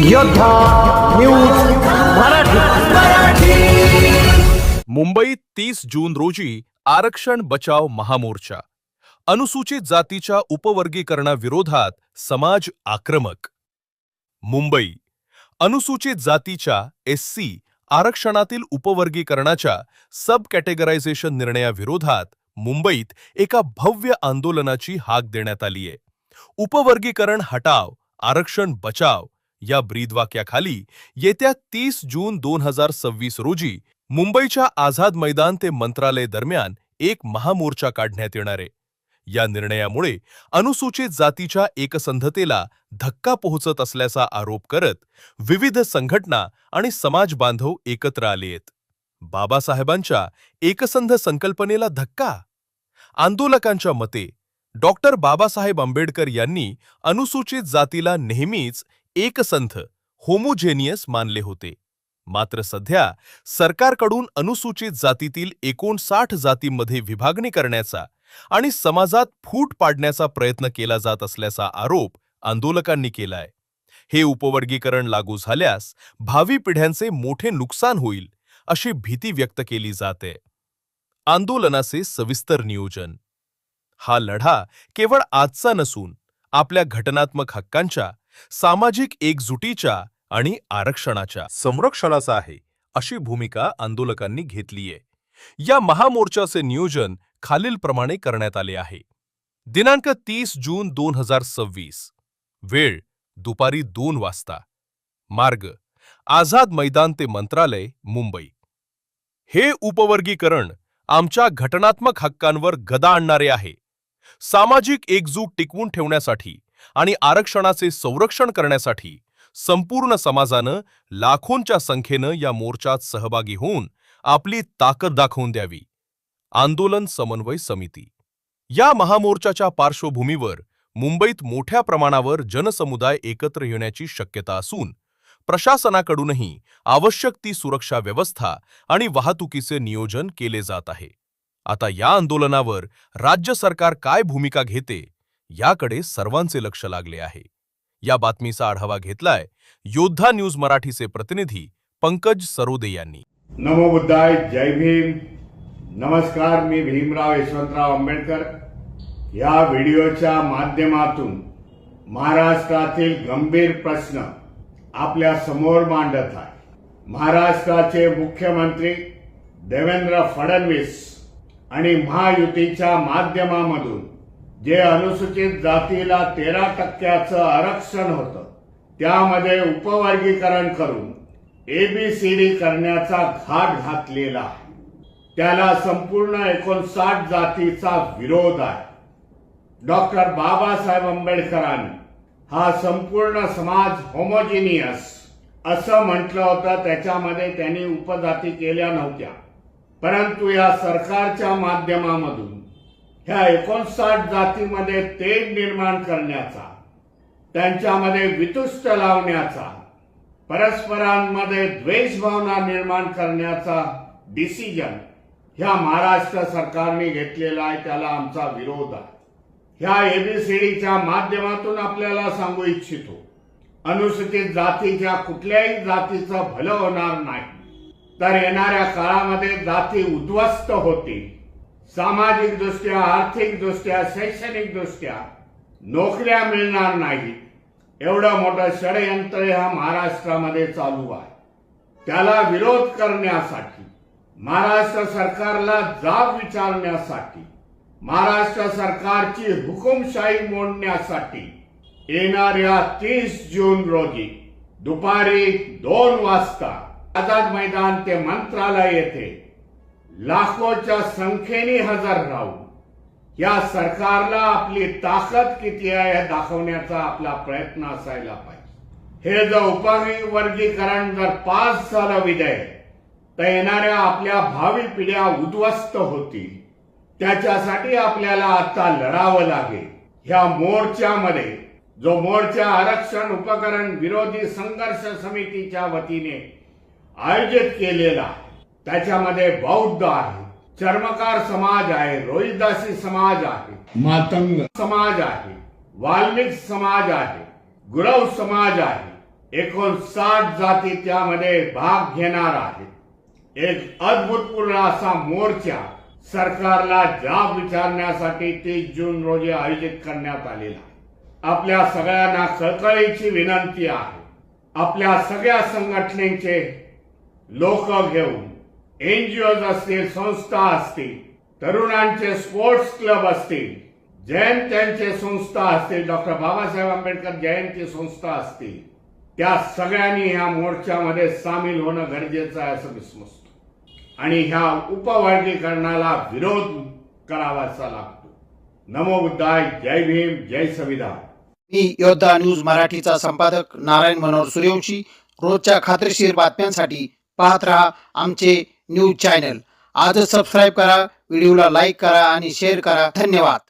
योद्धा न्यूज मराठी। मुंबईत 30 जून रोजी आरक्षण बचाव महामोर्चा. अनुसूचित जातीच्या उपवर्गीकरणाविरोधात समाज आक्रमक. मुंबई. अनुसूचित जातीच्या एससी आरक्षणातील उपवर्गीकरणाच्या सब कॅटेगरायझेशन निर्णयाविरोधात मुंबईत एका भव्य आंदोलनाची हाक देण्यात आली आहे. उपवर्गीकरण हटाव, आरक्षण बचाव या ब्रीदवाक्याखाली येत्या 30 जून 2026 रोजी मुंबईच्या आझाद मैदान ते मंत्रालय दरम्यान एक महामोर्चा काढण्यात येणार आहे. या निर्णयामुळे अनुसूचित जातीच्या एकसंधतेला धक्का पोहोचत असल्याचा आरोप करत विविध संघटना आणि समाज बांधव एकत्र आले आहेत. बाबासाहेबांच्या एकसंध संकल्पनेला धक्का. आंदोलकांच्या मते डॉक्टर बाबासाहेब आंबेडकर यांनी अनुसूचित जातीला नेहमीच एकसंध होमोजेनियस मानले होते. मात्र सध्या सरकारकडून अनुसूचित जातीतील 59 जातींमध्ये विभागणी करण्याचा आणि समाजात फूट पाडण्याचा प्रयत्न केला जात असल्याचा आरोप आंदोलकांनी केलाय. हे उपवर्गीकरण लागू झाल्यास भावी पिढ्यांचे मोठे नुकसान होईल अशी भीती व्यक्त केली जाते. आंदोलनाचे सविस्तर नियोजन. हा लढा केवळ आजचा नसून आपल्या घटनात्मक हक्कांच्या, सामाजिक एकजुटीच्या आणि आरक्षणाच्या संरक्षणाचा आहे अशी भूमिका आंदोलकांनी घेतलीय. या महामोर्चाचे नियोजन खालीलप्रमाणे करण्यात आले आहे. दिनांक 30 जून 2026. वेळ दुपारी 2 वाजता. मार्ग आझाद मैदान ते मंत्रालय, मुंबई. हे उपवर्गीकरण आमच्या घटनात्मक हक्कांवर गदा आणणारे आहे. सामाजिक एकजूट टिकवून ठेवण्यासाठी आणि आरक्षणाचे संरक्षण करण्यासाठी संपूर्ण समाजानं लाखोंच्या संख्येनं या मोर्चात सहभागी होऊन आपली ताकद दाखवून द्यावी. आंदोलन समन्वय समिती. या महामोर्चाच्या पार्श्वभूमीवर मुंबईत मोठ्या प्रमाणावर जनसमुदाय एकत्र येण्याची शक्यता असून प्रशासनाकडूनही आवश्यक ती सुरक्षा व्यवस्था आणि वाहतुकीचे नियोजन केले जात आहे. आता या आंदोलनावर राज्य सरकार काय भूमिका घेते याकडे सर्वांचे लक्ष लागले आहे. या बातमीचा आढावा घेतलाय योद्धा न्यूज मराठीचे प्रतिनिधी पंकज सरोदे यांनी. नमो बुद्धाय, जय भीम. नमस्कार, मी भीमराव यशवंतराव आंबेडकर. या व्हिडिओच्या माध्यमातून महाराष्ट्रातील गंभीर प्रश्न आपल्या समोर मांडत आहे. महाराष्ट्राचे मुख्यमंत्री देवेंद्र फडणवीस आणि महायुतीच्या माध्यमामधून जे अनुसूचित जातीला 13% आरक्षण होतं त्यामध्ये उपवर्गीकरण करून ABCD करण्याचा घाट घातलेला आहे. त्याला संपूर्ण 59 जातीचा विरोध आहे. डॉक्टर बाबासाहेब आंबेडकरांनी हा संपूर्ण समाज होमोजिनियस असं म्हटलं होतं. त्याच्यामध्ये त्यांनी उपजाती केल्या नव्हत्या. परंतु या सरकारच्या माध्यमामधून ह्या 59 जातीमध्ये तेढ निर्माण करण्याचा, त्यांच्यामध्ये वितुष्ट लावण्याचा, परस्परांमध्ये द्वेष भावना निर्माण करण्याचा डिसिजन ह्या महाराष्ट्र सरकारने घेतलेला आहे. त्याला आमचा विरोध आहे. ह्या ABCDच्या माध्यमातून आपल्याला सांगू इच्छितो, अनुसूचित जातीच्या कुठल्याही जातीचं भलं होणार नाही. तर येणाऱ्या काळामध्ये जाती उद्ध्वस्त होतील. सामाजिक दृष्ट्या, आर्थिक दृष्ट्या, शैक्षणिक दृष्ट्या नोकऱ्या मिळणार नाहीत. एवढं मोठं षडयंत्र ह्या महाराष्ट्रामध्ये चालू आहे. त्याला विरोध करण्यासाठी, महाराष्ट्र सरकारला जाब विचारण्यासाठी, महाराष्ट्र सरकारची हुकुमशाही मोडण्यासाठी येणाऱ्या 30 जून रोजी दुपारी 2 वाजता आझाद मैदान ते मंत्रालय येथे लाखोच्या संख्येने हजर राहून या सरकारला आपली ताकद किती आहे हे दाखवण्याचा आपला प्रयत्न असायला पाहिजे. हे जर उपवर्गीकरण जर पास झालं विधेयक, तर येणाऱ्या आपल्या भावी पिढ्या उद्ध्वस्त होतील. त्याच्यासाठी आपल्याला आता लढावं लागेल. ह्या मोर्चामध्ये जो मोर्चा आरक्षण उपकरण विरोधी संघर्ष समितीच्या वतीने आयोजित केलेला आहे, त्याच्यामध्ये बौद्ध आहे, चर्मकार समाज आहे, रोहिदासी समाज आहे, मातंग समाज आहे, वाल्मिक समाज आहे, गुरव समाज आहे, 59 जाती त्यामध्ये भाग घेणार आहेत. एक अभूतपूर्व असा मोर्चा सरकारला जाब विचारण्यासाठी 30 जून रोजी आयोजित करण्यात आलेला आहे. आपल्या सगळ्यांना कळकळीची विनंती आहे. आपल्या सगळ्या संघटनेचे लोक घेऊन एनजीओज असतील, संस्था असतील, तरुणांचे स्पोर्ट्स क्लब असतील, जयंत्यांचे संस्था असतील, डॉक्टर बाबासाहेब आंबेडकर जयंती संस्था असतील, त्या सगळ्यांनी ह्या मोर्चामध्ये सामील होणं गरजेचं आहे असं मी समजतो. आणि ह्या उपवर्गीकरणाला विरोध करावाचा लागतो. नमो बुद्धाय. जय भीम, जय संविधान. मी योद्धा न्यूज मराठीचा संपादक नारायण मनोहर सूर्यवंशी. रोजच्या खात्रीशीर बातम्यांसाठी पाहत रहा आमचे न्यूज चॅनल. आजच सबस्क्राईब करा, व्हिडिओला लाईक करा आणि शेअर करा. धन्यवाद.